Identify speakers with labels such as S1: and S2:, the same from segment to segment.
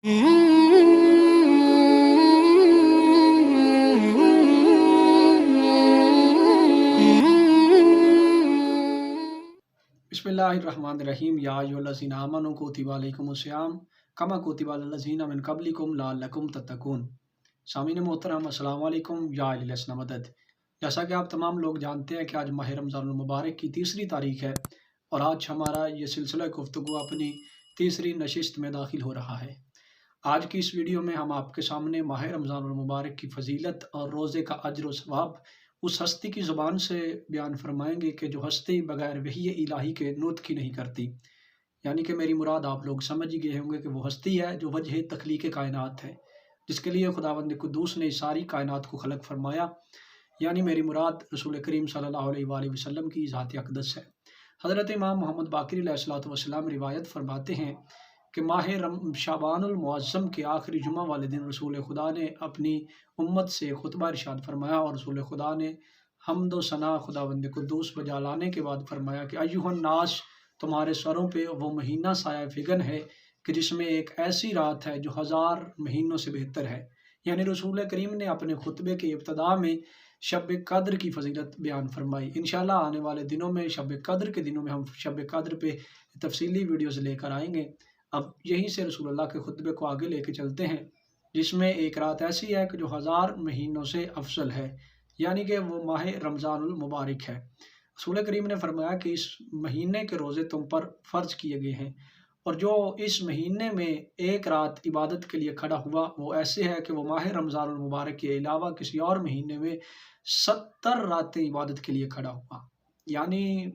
S1: बिस्मिल्लाहिर्रहमानिर्रहीम या अय्युहल्लज़ीना आमनू कुतिबा अलैकुमुस्सियाम कमा कुतिबा अलल्लज़ीना मिन क़ब्लिकुम लअल्लकुम तत्तक़ून। सामीन मोहतरम, अस्सलाम वालेकुम या अहले मदद। जैसा कि आप तमाम लोग जानते हैं कि आज माह रमज़ानुल मुबारक की तीसरी तारीख है और आज हमारा ये सिलसिला गुफ्तगू अपनी तीसरी नशिस्त में दाखिल हो रहा है। आज की इस वीडियो में हम आपके सामने माह रमज़ानुल मुबारक की फ़जीलत और रोज़े का अज्र व सवाब उस हस्ती की ज़ुबान से बयान फरमाएंगे कि जो हस्ती बगैर वही इलाही के नुत्क़ ही नहीं करती। यानी कि मेरी मुराद आप लोग समझ ही गए होंगे कि वो हस्ती है जो वजह तख्लीक़ कायनात है, जिसके लिए खुदावंद कुद्दूस ने सारी कायनात को खलक फरमाया। यानी मेरी मुराद रसूल करीम सल्लल्लाहु अलैहि वसल्लम की ज़ात अक़दस है। हज़रत इमाम मोहम्मद बाक़िर अलैहिस्सलातु वस्सलाम रिवायत फरमाते हैं कि माह शाबानुल मुअज़्ज़म के आखिरी जुमा वाले दिन रसूल खुदा ने अपनी उम्मत से खुतबा इरशाद फरमाया और रसूल खुदा ने हम्द व सना खुदावंद कुद्दूस बजा लाने के बाद फरमाया कि अय्युहन नास, तुम्हारे सरों पे वो महीना साया फिगन है कि जिसमें एक ऐसी रात है जो 1000 महीनों से बेहतर है। यानी रसूल करीम ने अपने खुतबे के इब्तदा में शब कद्र की फजीलत बयान फरमाई। इंशाअल्लाह आने वाले दिनों में शब कद्र के दिनों में हम शब कद्र पे तफसीली वीडियोज़ लेकर आएंगे। अब यहीं से रसूलुल्लाह के खुतबे को आगे लेके चलते हैं, जिसमें एक रात ऐसी है कि जो 1000 महीनों से अफजल है, यानी कि वो माह रमज़ानुल मुबारक है। रसूल करीम ने फरमाया कि इस महीने के रोज़े तुम पर फ़र्ज किए गए हैं और जो इस महीने में एक रात इबादत के लिए खड़ा हुआ वो ऐसे है कि वो माह रमज़ानुल मुबारक के अलावा किसी और महीने में 70 रातें इबादत के लिए खड़ा हुआ। यानी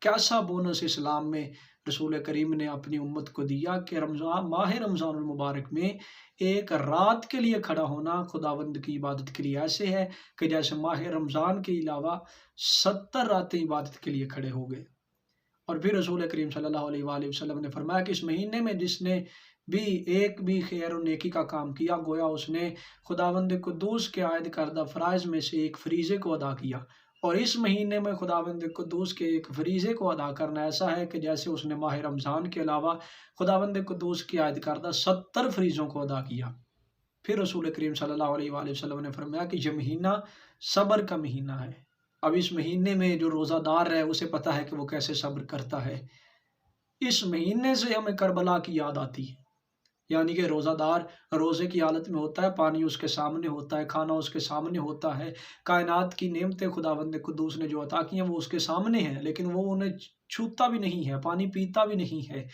S1: कैसा बोनस इस्लाम में रसूल करीम ने अपनी उम्मत को दिया कि माह रमज़ानुल मुबारक में एक रात के लिए खड़ा होना खुदावंद की इबादत के लिए ऐसे है कि जैसे माह रमज़ान के अलावा 70 रातें इबादत के लिए खड़े हो गए। और फिर रसूल करीम सल्लल्लाहु अलैहि वसल्लम ने फरमाया कि इस महीने में जिसने भी एक भी खैर और नेकी का काम किया, गोया उसने खुदावंद कुद्दूस के आयद करदा फ़राइज़ में से एक फरीज़े को अदा किया। और इस महीने में खुदावंद कुद्दूस के एक फरीज़े को अदा करना ऐसा है कि जैसे उसने माह रमज़ान के अलावा खुदावंद कुद्दूस की आयद करदा 70 फरीज़ों को अदा किया। फिर रसूल करीम सल्लल्लाहु अलैहि वसल्लम ने फरमाया कि यह महीना सब्र का महीना है। अब इस महीने में जो रोज़ादार है उसे पता है कि वो कैसे सब्र करता है। इस महीने से हमें करबला की याद आती है। यानी कि रोज़ादार रोज़े की हालत में होता है, पानी उसके सामने होता है, खाना उसके सामने होता है, कायनात की नेमतें खुदावंद कुद्दूस ने जो अता की हैं वो उसके सामने हैं, लेकिन वो उन्हें छूता भी नहीं है, पानी पीता भी नहीं है,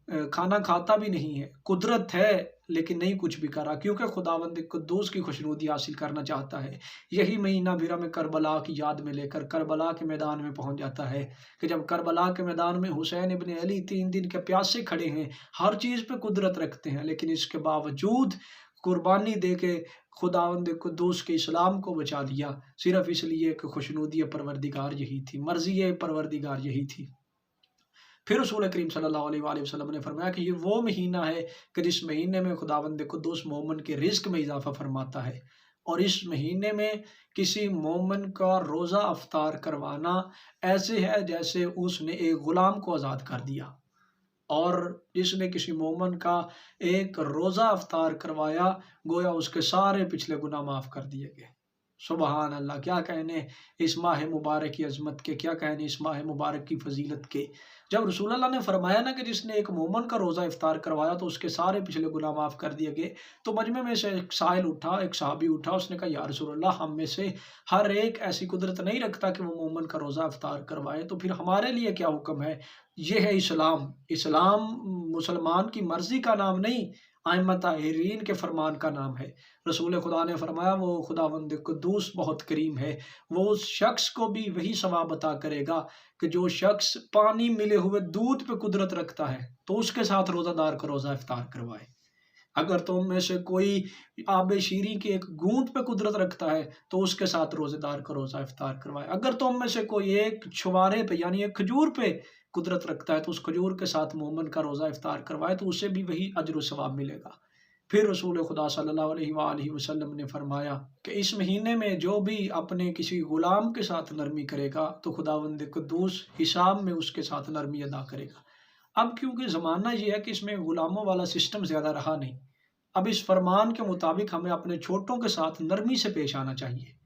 S1: खाना खाता भी नहीं है। कुदरत है लेकिन नहीं कुछ भी करा, क्योंकि खुदावंद कुद्दूस की खुशनुदी हासिल करना चाहता है। यही महीना फिर हमें करबला की याद में लेकर करबला के मैदान में पहुंच जाता है कि जब करबला के मैदान में हुसैन इब्न अली 3 दिन के प्यासे खड़े हैं, हर चीज़ पे कुदरत रखते हैं, लेकिन इसके बावजूद कुर्बानी दे के खुदावंद कुद्दूस के इस्लाम को बचा लिया, सिर्फ इसलिए कि खुशनुदी परवरदिगार यही थी, मर्ज़ी परवरदिगार यही थी। फिर रसूल करीम सल्लल्लाहु अलैहि वसल्लम ने फरमाया कि ये वो महीना है कि जिस महीने में खुदावंद कुद्दूस मोमिन के रिज़्क़ में इजाफ़ा फरमाता है। और इस महीने में किसी मोमिन का रोज़ा अफ्तार करवाना ऐसे है जैसे उसने एक ग़ुलाम को आज़ाद कर दिया। और जिसने किसी मोमिन का एक रोज़ा अफ्तार करवाया, गोया उसके सारे पिछले गुनाह माफ़ कर दिए गए। सुबहान अल्लाह! क्या कहने इस माह मुबारक की अज़मत के, क्या कहने इस माह मुबारक की फ़जीलत के। जब रसूलुल्लाह ने फरमाया ना कि जिसने एक मोमिन का रोज़ा इफ्तार करवाया तो उसके सारे पिछले गुनाह माफ़ कर दिए गए, तो मजमे में से एक साइल उठा, एक सहाबी उठा, उसने कहा या रसूलल्लाह, हम में से हर एक ऐसी कुदरत नहीं रखता कि वो मोमिन का रोज़ा इफ्तार करवाए, तो फिर हमारे लिए क्या हुक्म है। ये है इस्लाम। इस्लाम मुसलमान की मर्ज़ी का नाम नहीं, आइम्मा ताहिरीन के फरमान का नाम है। रसूल खुदा ने फरमाया वो खुदावंद कुद्दूस बहुत करीम है, वो उस शख्स को भी वही सवाब अता करेगा कि जो शख्स पानी मिले हुए दूध पे कुदरत रखता है तो उसके साथ रोज़ादार का रोज़ा इफ्तार करवाए। अगर तुम में से कोई आबे शीरी की एक बूंद पे कुदरत रखता है तो उसके साथ रोज़ेदार का रोज़ा इफ्तार करवाए। अगर तुम में से कोई एक छुवारे पे यानी एक खजूर पे कुदरत रखता है तो उस खजूर के साथ मोमिन का रोज़ा इफ्तार करवाए, तो उसे भी वही अजर व सवाब मिलेगा। फिर रसूल खुदा सल्लल्लाहु अलैहि वसल्लम ने फरमाया कि इस महीने में जो भी अपने किसी गुलाम के साथ नरमी करेगा तो खुदावंद कुद्दूस हिसाब में उसके साथ नरमी अदा करेगा। अब क्योंकि ज़माना ये है कि इसमें गुलामों वाला सिस्टम ज़्यादा रहा नहीं, اب اس فرمان کے مطابق ہمیں اپنے چھوٹوں کے ساتھ نرمی سے پیش آنا چاہیے۔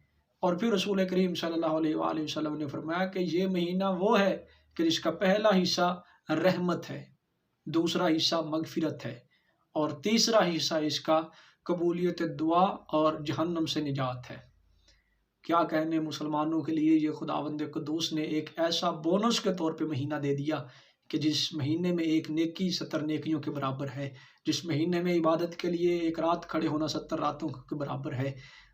S1: اور پھر رسول کریم صلی اللہ علیہ وآلہ وسلم نے فرمایا کہ یہ مہینہ وہ ہے کہ جس کا پہلا حصہ رحمت ہے، دوسرا حصہ مغفرت ہے، اور تیسرا حصہ اس کا قبولیت دعا اور جہنم سے نجات ہے۔ کیا کہنے مسلمانوں کے لیے، یہ خداوند قدوس نے ایک ایسا بونس کے طور پہ مہینہ دے دیا کہ جس مہینے میں ایک نیکی 70 نیکیوں کے برابر ہے، جس مہینے میں عبادت کے لیے ایک رات کھڑے ہونا 70 راتوں کے برابر ہے۔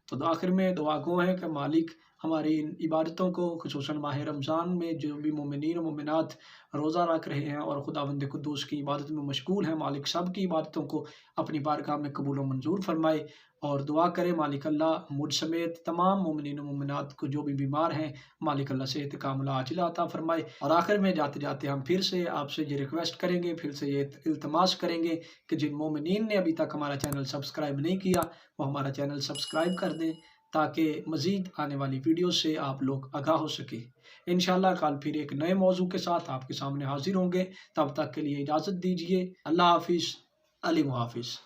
S1: تو آخر میں دعا گو ہے کہ مالک ہماری ان عبادتوں کو، خصوصاً ماہ رمضان میں جو بھی مومنین و مومنات روزہ رکھ رہے ہیں اور خداوند قدوس کی عبادت میں مشغول ہیں، مالک سب کی عبادتوں کو اپنی بارگاہ میں قبول و منظور فرمائے، اور دعا کرے مالک اللہ مجھ سمیت تمام مومنین و مومنات کو جو بھی بیمار ہیں، مالک اللہ صحت کاملہ عاجلہ عطا فرمائے۔ اور آخر میں جاتے جاتے ہم پھر سے آپ سے یہ ریکویسٹ کریں گے، پھر سے یہ التماس کریں گے کہ جن مومنین نے ابھی تک ہمارا چینل سبسکرائب نہیں کیا، وہ ہمارا چینل سبسکرائب کر دیں تاکہ مزید آنے والی ویڈیو سے آپ لوگ آگاہ ہو سکے۔ انشاءاللہ کل پھر ایک نئے موضوع کے ساتھ آپ کے سامنے حاضر ہوں گے، تب تک کے لیے اجازت دیجیے۔ اللہ حافظ، علی محافظ۔